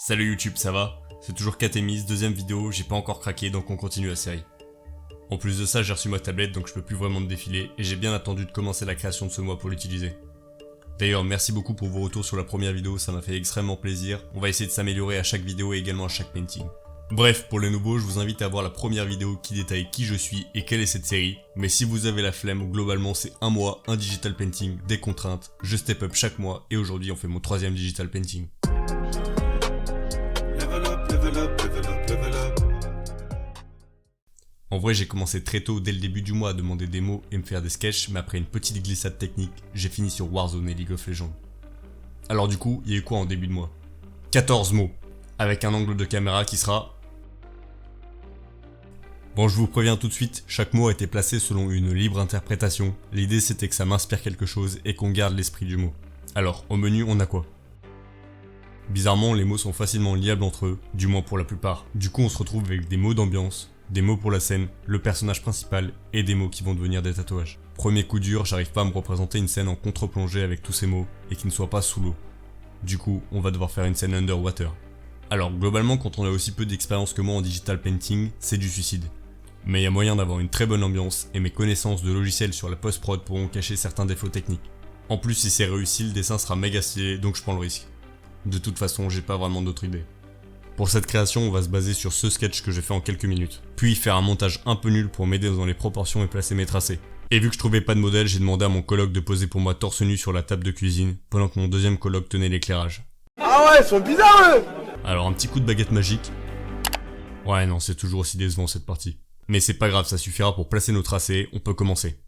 Salut YouTube, ça va? C'est toujours Katemis, deuxième vidéo, j'ai pas encore craqué donc on continue la série. En plus de ça, j'ai reçu ma tablette donc je peux plus vraiment me défiler et j'ai bien attendu de commencer la création de ce mois pour l'utiliser. D'ailleurs, merci beaucoup pour vos retours sur la première vidéo, ça m'a fait extrêmement plaisir. On va essayer de s'améliorer à chaque vidéo et également à chaque painting. Bref, pour les nouveaux, je vous invite à voir la première vidéo qui détaille qui je suis et quelle est cette série. Mais si vous avez la flemme, globalement c'est un mois, un digital painting, des contraintes, je step up chaque mois et aujourd'hui on fait mon troisième digital painting. En vrai, j'ai commencé très tôt dès le début du mois à demander des mots et me faire des sketchs, mais après une petite glissade technique, j'ai fini sur Warzone et League of Legends. Alors du coup, il y a eu quoi en début de mois? 14 mots, avec un angle de caméra qui sera... Bon, je vous préviens tout de suite, chaque mot a été placé selon une libre interprétation. L'idée c'était que ça m'inspire quelque chose et qu'on garde l'esprit du mot. Alors, au menu, on a quoi? Bizarrement, les mots sont facilement liables entre eux, du moins pour la plupart. Du coup, on se retrouve avec des mots d'ambiance, des mots pour la scène, le personnage principal et des mots qui vont devenir des tatouages. Premier coup dur, j'arrive pas à me représenter une scène en contre-plongée avec tous ces mots et qui ne soit pas sous l'eau. Du coup, on va devoir faire une scène underwater. Alors globalement, quand on a aussi peu d'expérience que moi en digital painting, c'est du suicide. Mais il y a moyen d'avoir une très bonne ambiance et mes connaissances de logiciels sur la post-prod pourront cacher certains défauts techniques. En plus, si c'est réussi, le dessin sera méga stylé, donc je prends le risque. De toute façon, j'ai pas vraiment d'autre idée. Pour cette création, on va se baser sur ce sketch que j'ai fait en quelques minutes, puis faire un montage un peu nul pour m'aider dans les proportions et placer mes tracés. Et vu que je trouvais pas de modèle, j'ai demandé à mon coloc de poser pour moi torse nu sur la table de cuisine, pendant que mon deuxième coloc tenait l'éclairage. Ah ouais, ils sont bizarres eux! Alors un petit coup de baguette magique. Ouais non, c'est toujours aussi décevant cette partie. Mais c'est pas grave, ça suffira pour placer nos tracés, on peut commencer.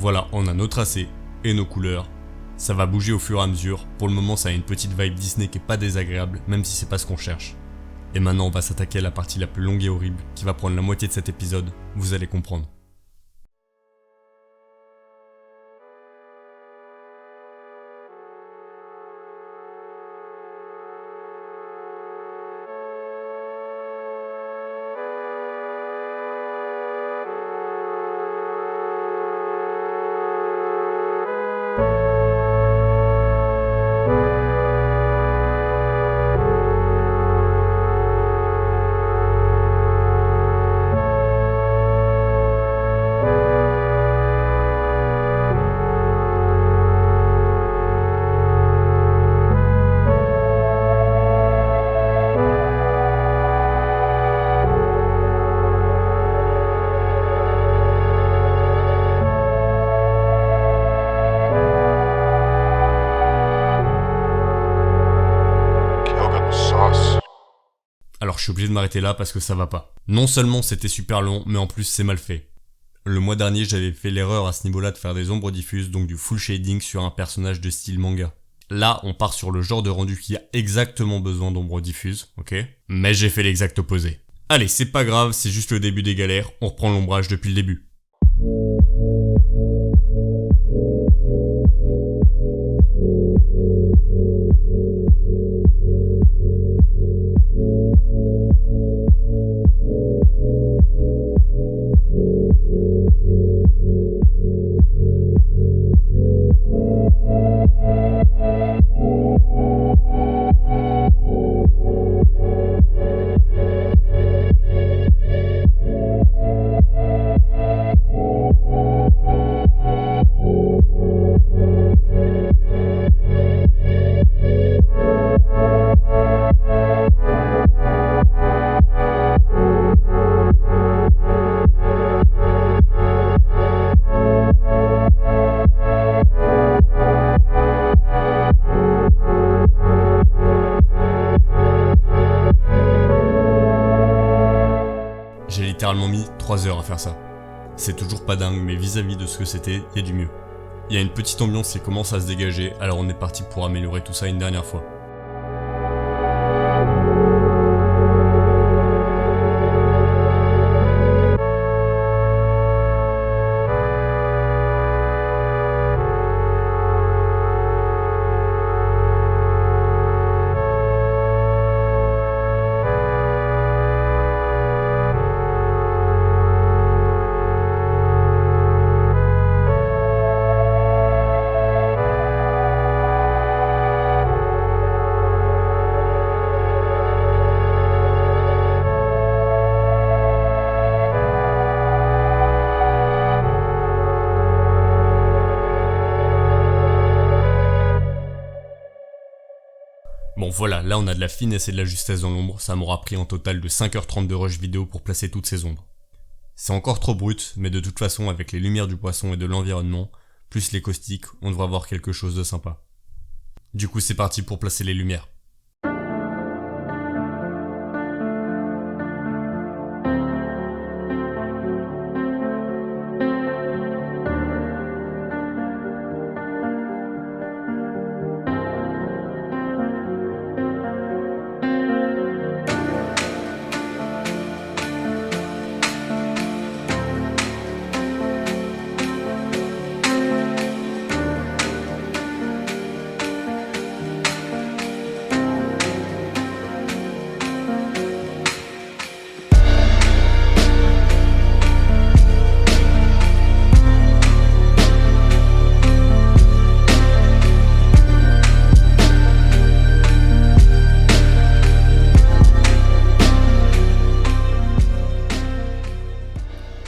Voilà, on a nos tracés et nos couleurs. Ça va bouger au fur et à mesure. Pour le moment, ça a une petite vibe Disney qui est pas désagréable, même si c'est pas ce qu'on cherche. Et maintenant, on va s'attaquer à la partie la plus longue et horrible, qui va prendre la moitié de cet épisode. Vous allez comprendre. Alors je suis obligé de m'arrêter là parce que ça va pas. Non seulement c'était super long, mais en plus c'est mal fait. Le mois dernier, j'avais fait l'erreur à ce niveau-là de faire des ombres diffuses, donc du full shading sur un personnage de style manga. Là, on part sur le genre de rendu qui a exactement besoin d'ombres diffuses, ok? Mais j'ai fait l'exact opposé. Allez, c'est pas grave, c'est juste le début des galères, on reprend l'ombrage depuis le début. littéralement mis 3 heures à faire ça. C'est toujours pas dingue, mais vis-à-vis de ce que c'était, il y a du mieux. Il y a une petite ambiance qui commence à se dégager, alors on est parti pour améliorer tout ça une dernière fois. Bon voilà, là on a de la finesse et de la justesse dans l'ombre, ça m'aura pris en total de 5h30 de rush vidéo pour placer toutes ces ombres. C'est encore trop brut, mais de toute façon avec les lumières du poisson et de l'environnement, plus les caustiques, on devrait avoir quelque chose de sympa. Du coup c'est parti pour placer les lumières.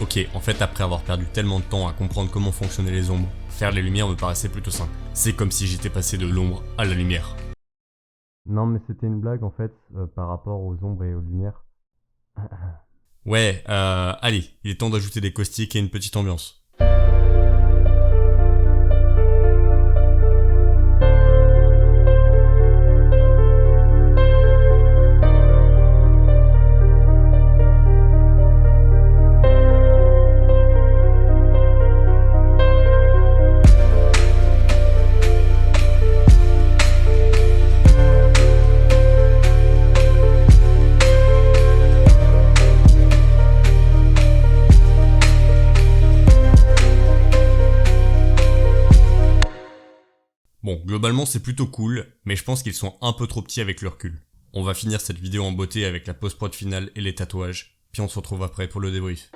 Ok, en fait après avoir perdu tellement de temps à comprendre comment fonctionnaient les ombres, faire les lumières me paraissait plutôt simple. C'est comme si j'étais passé de l'ombre à la lumière. Non mais c'était une blague en fait, par rapport aux ombres et aux lumières. Ouais, allez, il est temps d'ajouter des caustiques et une petite ambiance. Bon, globalement c'est plutôt cool, mais je pense qu'ils sont un peu trop petits avec le recul. On va finir cette vidéo en beauté avec la post-prod finale et les tatouages, puis on se retrouve après pour le débrief.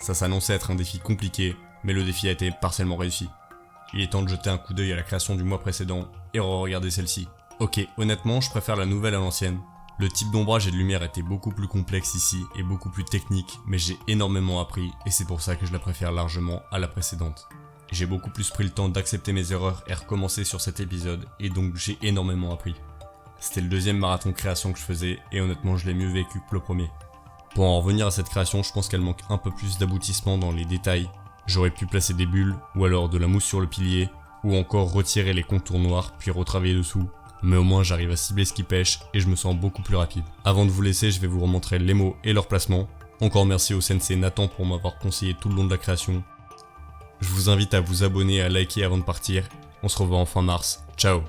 Ça s'annonçait être un défi compliqué, mais le défi a été partiellement réussi. Il est temps de jeter un coup d'œil à la création du mois précédent et re-regarder celle-ci. Ok, honnêtement, je préfère la nouvelle à l'ancienne. Le type d'ombrage et de lumière était beaucoup plus complexe ici et beaucoup plus technique, mais j'ai énormément appris et c'est pour ça que je la préfère largement à la précédente. J'ai beaucoup plus pris le temps d'accepter mes erreurs et recommencer sur cet épisode et donc j'ai énormément appris. C'était le deuxième marathon création que je faisais et honnêtement je l'ai mieux vécu que le premier. Pour en revenir à cette création, je pense qu'elle manque un peu plus d'aboutissement dans les détails. J'aurais pu placer des bulles, ou alors de la mousse sur le pilier, ou encore retirer les contours noirs puis retravailler dessous. Mais au moins j'arrive à cibler ce qui pêche et je me sens beaucoup plus rapide. Avant de vous laisser, je vais vous remontrer les mots et leur placement. Encore merci au sensei Nathan pour m'avoir conseillé tout le long de la création. Je vous invite à vous abonner et à liker avant de partir. On se revoit en fin mars. Ciao.